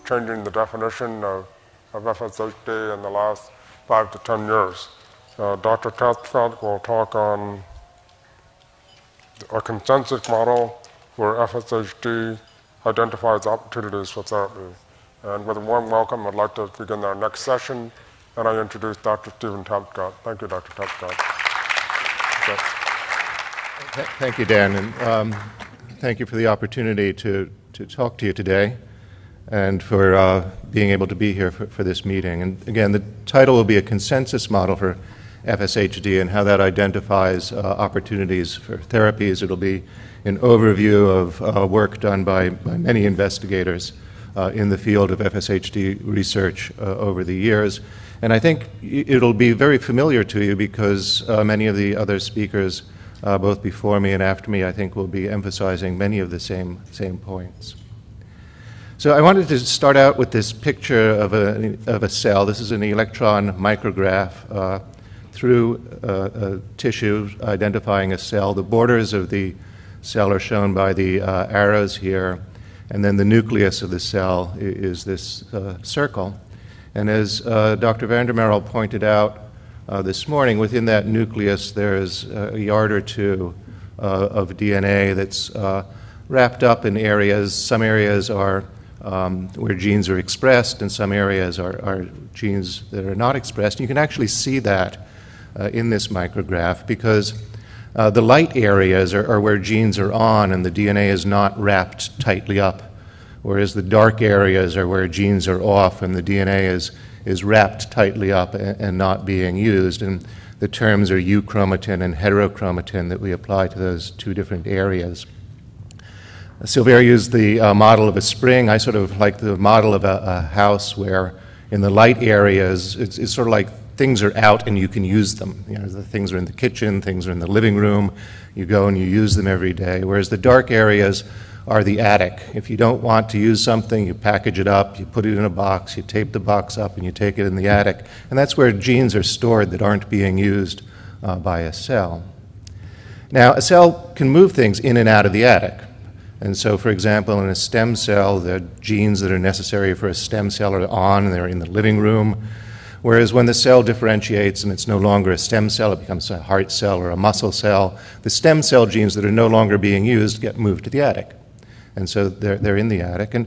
changing the definition of FSHD in the last 5 to 10 years. Dr. Tapscott will talk on a consensus model where FSHD identifies opportunities for therapy. And with a warm welcome, I'd like to begin our next session, and I introduce Dr. Stephen Tapscott. Thank you, Dr. Tapscott. Thank you, Dan, and thank you for the opportunity to talk to you today and for being able to be here for this meeting. And again, the title will be a consensus model for FSHD and how that identifies opportunities for therapies. It'll be an overview of work done by many investigators in the field of FSHD research over the years. And I think it'll be very familiar to you because many of the other speakers, both before me and after me, I think will be emphasizing many of the same points. So I wanted to start out with this picture of a cell. This is an electron micrograph through a tissue identifying a cell. The borders of the cell are shown by the arrows here, and then the nucleus of the cell is this circle. And as Dr. Vandermeerel pointed out this morning, within that nucleus there's a yard or two of DNA that's wrapped up in areas. Some areas are where genes are expressed, and some areas are genes that are not expressed. And you can actually see that in this micrograph because the light areas are where genes are on and the DNA is not wrapped tightly up, whereas the dark areas are where genes are off and the DNA is wrapped tightly up and not being used. And the terms are euchromatin and heterochromatin that we apply to those two different areas. Silveira used the model of a spring. I sort of like the model of a house where in the light areas it's sort of like things are out and you can use them. You know, the things are in the kitchen, things are in the living room. You go and you use them every day, whereas the dark areas are the attic. If you don't want to use something, you package it up, you put it in a box, you tape the box up, and you take it in the attic. And that's where genes are stored that aren't being used by a cell. Now, a cell can move things in and out of the attic. And so, for example, in a stem cell, the genes that are necessary for a stem cell are on, and they're in the living room. Whereas when the cell differentiates and it's no longer a stem cell, it becomes a heart cell or a muscle cell, the stem cell genes that are no longer being used get moved to the attic. And so they're in the attic. And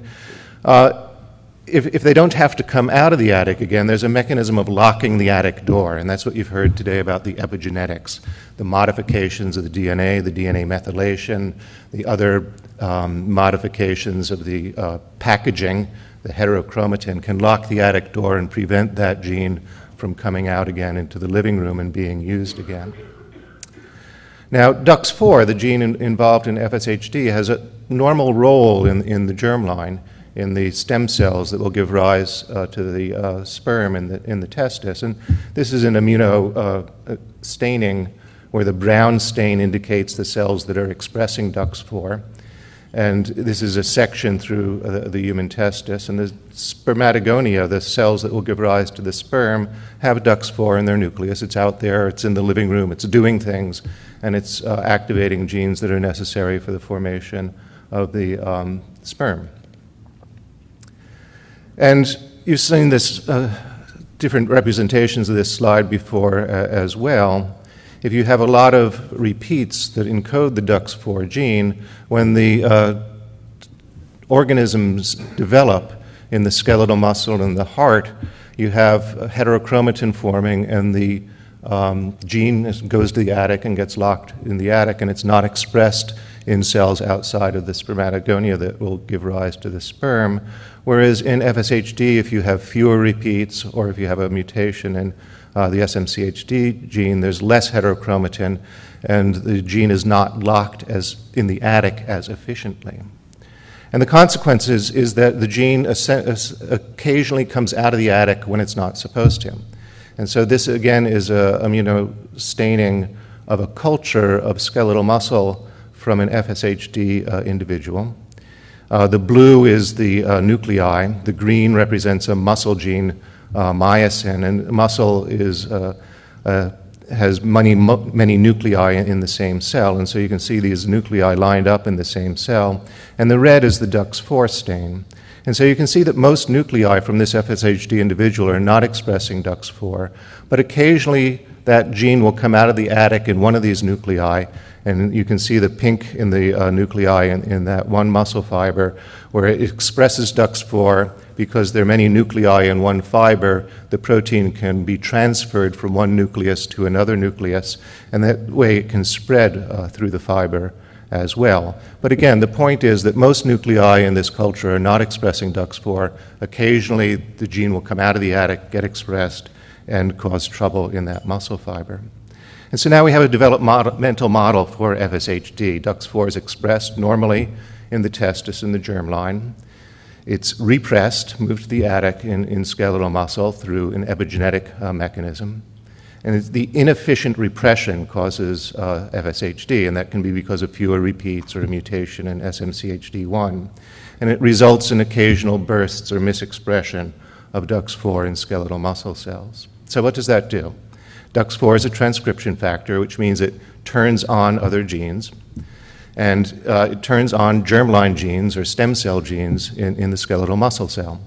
if they don't have to come out of the attic again, there's a mechanism of locking the attic door. And that's what you've heard today about the epigenetics, the modifications of the DNA methylation, the other modifications of the packaging. The heterochromatin can lock the attic door and prevent that gene from coming out again into the living room and being used again. Now, DUX4, the gene involved in FSHD, has a normal role in the germline, in the stem cells that will give rise to the sperm in the testis. And this is an immuno staining where the brown stain indicates the cells that are expressing DUX4. And this is a section through the human testis. And the spermatogonia, the cells that will give rise to the sperm, have DUX4 in their nucleus. It's out there, it's in the living room, it's doing things, and it's activating genes that are necessary for the formation of the sperm. And you've seen this different representations of this slide before as well. If you have a lot of repeats that encode the DUX4 gene, when the organisms develop in the skeletal muscle and the heart, you have heterochromatin forming, and the gene goes to the attic and gets locked in the attic, and it's not expressed in cells outside of the spermatogonia that will give rise to the sperm. Whereas in FSHD, if you have fewer repeats or if you have a mutation in the SMCHD gene, there's less heterochromatin, and the gene is not locked as in the attic as efficiently. And the consequence is that the gene occasionally comes out of the attic when it's not supposed to. And so this, again, is a immunostaining of a culture of skeletal muscle from an FSHD individual. The blue is the nuclei. The green represents a muscle gene, myosin, and muscle has many nuclei in the same cell, and so you can see these nuclei lined up in the same cell. And the red is the DUX4 stain. And so you can see that most nuclei from this FSHD individual are not expressing DUX4, but occasionally that gene will come out of the attic in one of these nuclei, and you can see the pink in the nuclei in that one muscle fiber where it expresses DUX4. Because there are many nuclei in one fiber, the protein can be transferred from one nucleus to another nucleus, and that way it can spread through the fiber as well. But again, the point is that most nuclei in this culture are not expressing DUX4. Occasionally, the gene will come out of the attic, get expressed, and cause trouble in that muscle fiber. And so now we have a developmental model for FSHD. DUX4 is expressed normally in the testis and the germline. It's repressed, moved to the attic in skeletal muscle through an epigenetic mechanism. And the inefficient repression causes FSHD, and that can be because of fewer repeats or a mutation in SMCHD1. And it results in occasional bursts or misexpression of DUX4 in skeletal muscle cells. So what does that do? DUX4 is a transcription factor, which means it turns on other genes. And it turns on germline genes or stem cell genes in the skeletal muscle cell.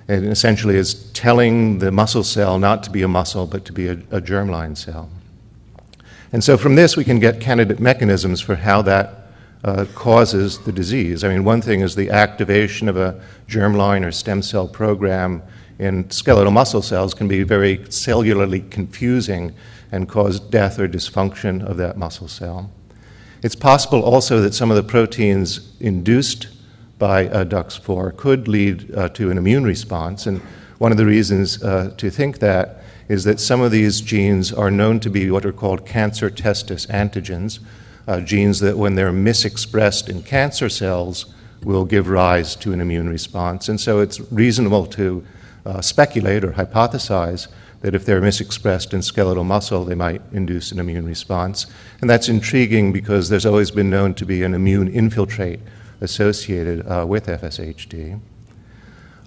It essentially is telling the muscle cell not to be a muscle, but to be a germline cell. And so from this, we can get candidate mechanisms for how that causes the disease. I mean, one thing is the activation of a germline or stem cell program in skeletal muscle cells can be very cellularly confusing and cause death or dysfunction of that muscle cell. It's possible also that some of the proteins induced by DUX4 could lead to an immune response. And one of the reasons to think that is that some of these genes are known to be what are called cancer testis antigens, genes that when they're misexpressed in cancer cells will give rise to an immune response. And so it's reasonable to speculate or hypothesize that if they're misexpressed in skeletal muscle, they might induce an immune response. And that's intriguing because there's always been known to be an immune infiltrate associated with FSHD.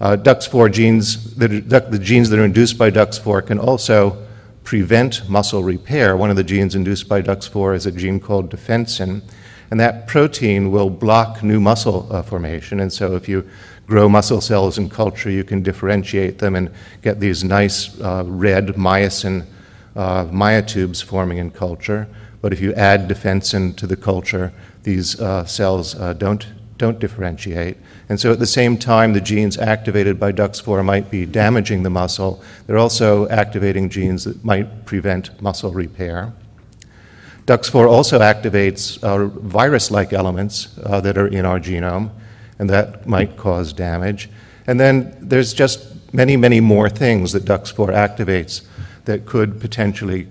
DUX4 genes, the genes that are induced by DUX4 can also prevent muscle repair. One of the genes induced by DUX4 is a gene called defensin, and that protein will block new muscle formation. And so if you grow muscle cells in culture, you can differentiate them and get these nice red myosin myotubes forming in culture. But if you add defensin to the culture, these cells don't differentiate. And so at the same time, the genes activated by DUX4 might be damaging the muscle. They're also activating genes that might prevent muscle repair. DUX4 also activates virus-like elements that are in our genome, and that might cause damage. And then there's just many, many more things that DUX4 activates that could potentially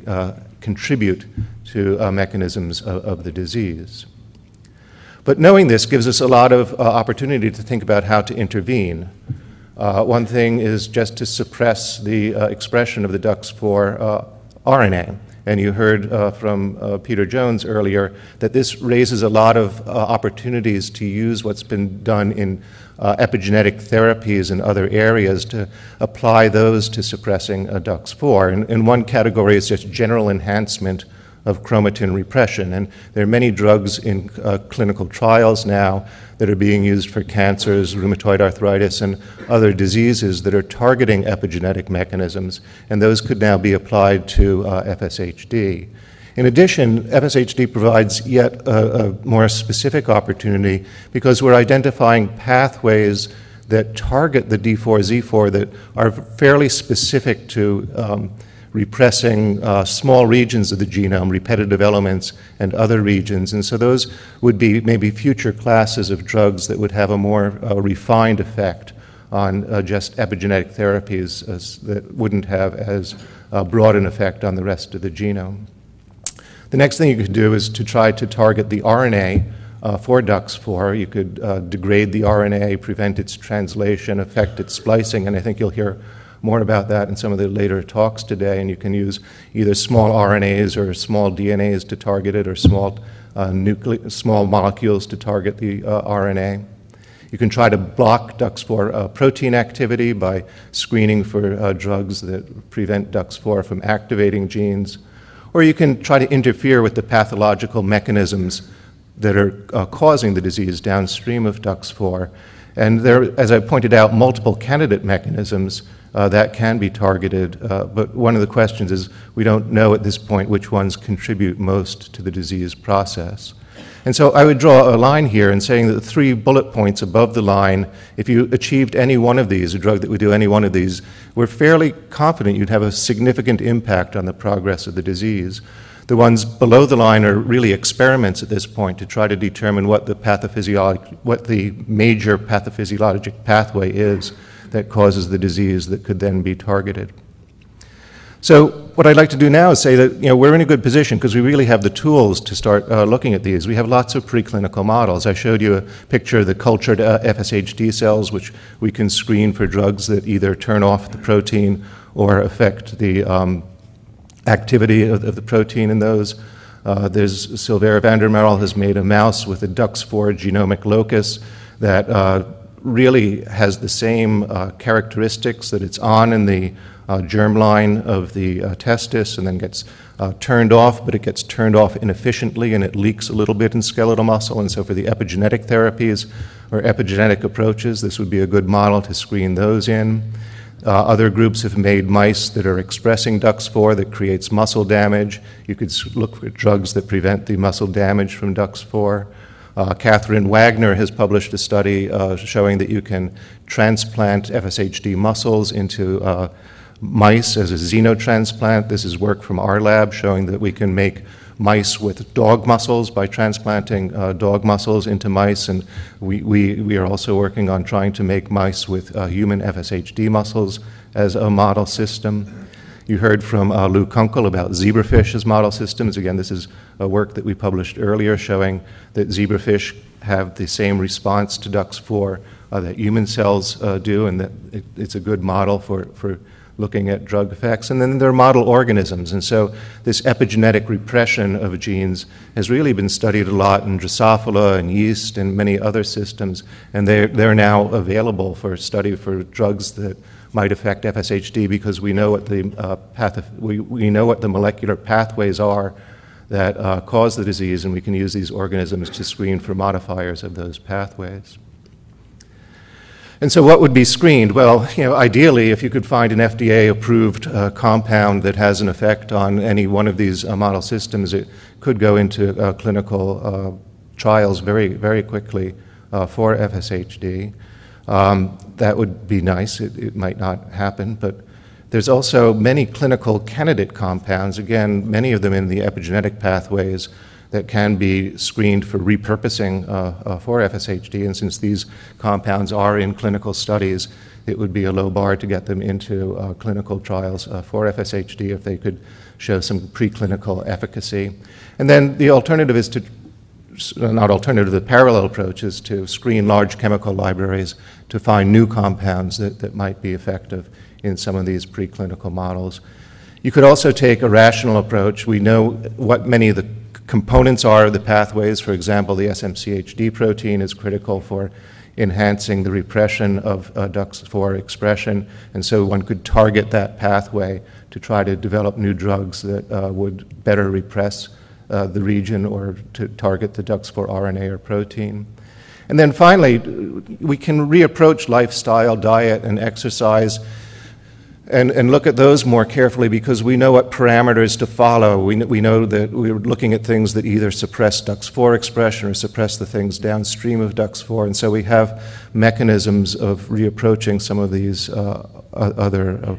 contribute to mechanisms of the disease. But knowing this gives us a lot of opportunity to think about how to intervene. One thing is just to suppress the expression of the DUX4 RNA. And you heard from Peter Jones earlier that this raises a lot of opportunities to use what's been done in epigenetic therapies and other areas to apply those to suppressing DUX4. And one category is just general enhancement of chromatin repression. And there are many drugs in clinical trials now that are being used for cancers, rheumatoid arthritis, and other diseases that are targeting epigenetic mechanisms, and those could now be applied to FSHD. In addition, FSHD provides yet a more specific opportunity because we're identifying pathways that target the D4Z4 that are fairly specific to repressing small regions of the genome, repetitive elements, and other regions. And so those would be maybe future classes of drugs that would have a more refined effect on just epigenetic therapies that wouldn't have as broad an effect on the rest of the genome. The next thing you could do is to try to target the RNA for DUX4. You could degrade the RNA, prevent its translation, affect its splicing, and I think you'll hear more about that in some of the later talks today, and you can use either small RNAs or small DNAs to target it or small molecules to target the RNA. You can try to block DUX4 protein activity by screening for drugs that prevent DUX4 from activating genes, or you can try to interfere with the pathological mechanisms that are causing the disease downstream of DUX4. And there, as I pointed out, multiple candidate mechanisms that can be targeted, but one of the questions is we don't know at this point which ones contribute most to the disease process. And so I would draw a line here in saying that the 3 bullet points above the line, if you achieved any one of these, a drug that would do any one of these, we're fairly confident you'd have a significant impact on the progress of the disease. The ones below the line are really experiments at this point to try to determine what the major pathophysiologic pathway is that causes the disease that could then be targeted. So what I'd like to do now is say that we're in a good position because we really have the tools to start looking at these. We have lots of preclinical models. I showed you a picture of the cultured FSHD cells, which we can screen for drugs that either turn off the protein or affect the activity of the protein in those. Silvera van der Merel has made a mouse with a DUX4 genomic locus that really has the same characteristics that it's on in the germline of the testis and then gets turned off, but it gets turned off inefficiently and it leaks a little bit in skeletal muscle. And so for the epigenetic therapies or epigenetic approaches, this would be a good model to screen those in. Other groups have made mice that are expressing DUX4 that creates muscle damage. You could look for drugs that prevent the muscle damage from DUX4. Catherine Wagner has published a study showing that you can transplant FSHD muscles into mice as a xenotransplant. This is work from our lab showing that we can make mice with dog muscles by transplanting dog muscles into mice, and we are also working on trying to make mice with human FSHD muscles as a model system. You heard from Lou Kunkel about zebrafish as model systems. Again, this is a work that we published earlier showing that zebrafish have the same response to DUX4 that human cells do, and that it's a good model for looking at drug effects. And then there are model organisms. And so this epigenetic repression of genes has really been studied a lot in Drosophila and yeast and many other systems. And they're now available for study for drugs that might affect FSHD because we know what the we know what the molecular pathways are that cause the disease, and we can use these organisms to screen for modifiers of those pathways. And so what would be screened? Well, ideally, if you could find an FDA-approved compound that has an effect on any one of these model systems, it could go into clinical trials very, very quickly for FSHD. That would be nice. It might not happen, but there's also many clinical candidate compounds, again, many of them in the epigenetic pathways that can be screened for repurposing for FSHD. And since these compounds are in clinical studies, it would be a low bar to get them into clinical trials for FSHD if they could show some preclinical efficacy. And then the alternative is to, not alternative, the parallel approach is to screen large chemical libraries to find new compounds that might be effective in some of these preclinical models. You could also take a rational approach. We know what many of the components are of the pathways. For example, the SMCHD protein is critical for enhancing the repression of DUX4 expression, and so one could target that pathway to try to develop new drugs that would better repress the region or to target the DUX4 RNA or protein. And then finally, we can reapproach lifestyle, diet, and exercise and look at those more carefully because we know what parameters to follow. We know that we're looking at things that either suppress DUX4 expression or suppress the things downstream of DUX4, and so we have mechanisms of reapproaching some of these other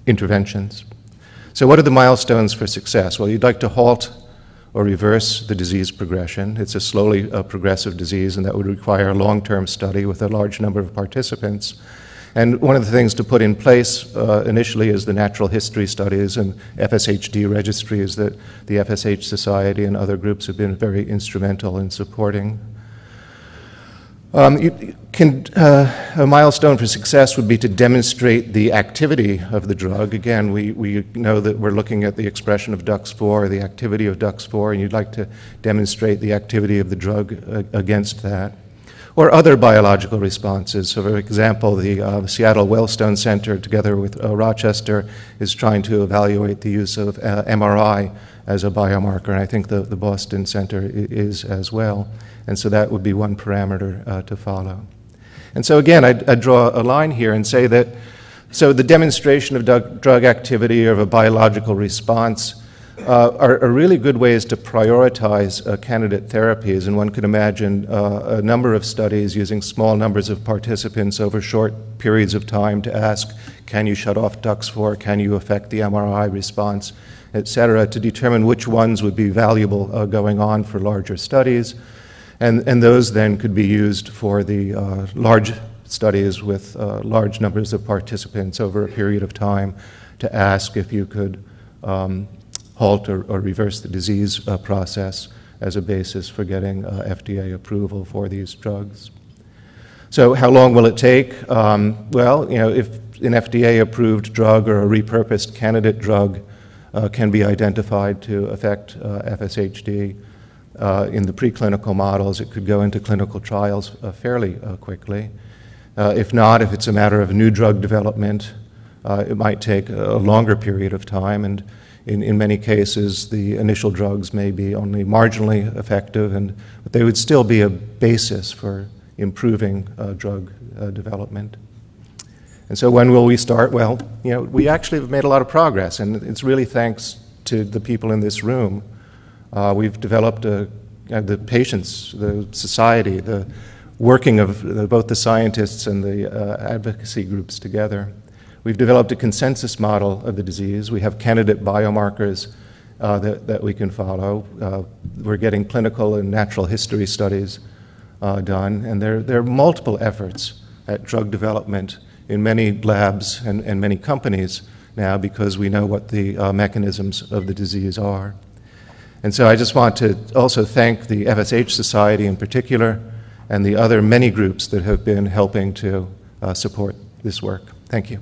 interventions. So what are the milestones for success? Well, you'd like to halt or reverse the disease progression. It's a slowly progressive disease, and that would require a long-term study with a large number of participants. And one of the things to put in place initially is the natural history studies and FSHD registries that the FSH Society and other groups have been very instrumental in supporting. A milestone for success would be to demonstrate the activity of the drug. Again, we know that we're looking at the expression of DUX4, the activity of DUX4, and you'd like to demonstrate the activity of the drug against that. Or other biological responses. So, for example, the Seattle Wellstone Center, together with Rochester, is trying to evaluate the use of MRI as a biomarker, and I think the Boston Center is as well. And so that would be one parameter to follow. And so again, I draw a line here and say that, so the demonstration of drug activity or of a biological response are really good ways to prioritize candidate therapies. And one could imagine a number of studies using small numbers of participants over short periods of time to ask, can you shut off DUX4, can you affect the MRI response, et cetera, to determine which ones would be valuable going on for larger studies. And those then could be used for the large studies with large numbers of participants over a period of time to ask if you could halt or reverse the disease process as a basis for getting FDA approval for these drugs. So how long will it take? Well, if an FDA-approved drug or a repurposed candidate drug can be identified to affect FSHD in the preclinical models, it could go into clinical trials fairly quickly. If not, if it's a matter of new drug development, it might take a longer period of time, and in many cases, the initial drugs may be only marginally effective, but they would still be a basis for improving drug development. And so when will we start? Well, we actually have made a lot of progress, and it's really thanks to the people in this room. We've developed the patients, the society, the working of both the scientists and the advocacy groups together. We've developed a consensus model of the disease. We have candidate biomarkers that we can follow. We're getting clinical and natural history studies done, and there are multiple efforts at drug development in many labs and many companies now because we know what the mechanisms of the disease are. And so I just want to also thank the FSH Society in particular and the other many groups that have been helping to support this work. Thank you.